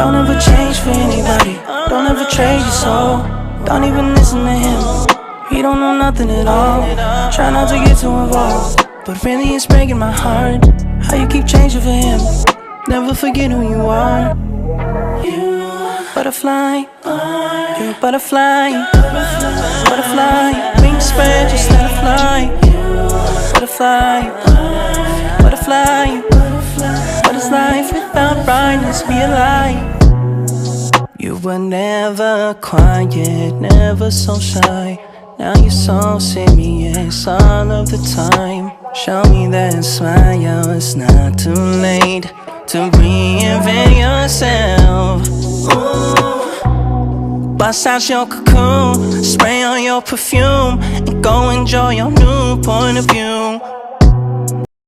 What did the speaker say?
Don't ever change for anybody. Don't ever trade your soul. Don't even listen to him. He don't know nothing at all. Try not to get too involved, but really it's breaking my heart how you keep changing for him. Never forget who you are. You butterfly, you're a butterfly. Butterfly, wings spread, just let it fly. Butterfly, butterfly. What is life without brightness? Be a light. You were never quiet, never so shy. Now you're so serious all of the time. Show me that smile, it's not too late to reinvent yourself. Ooh. Bust out your cocoon, spray on your perfume, and go enjoy your new point of view.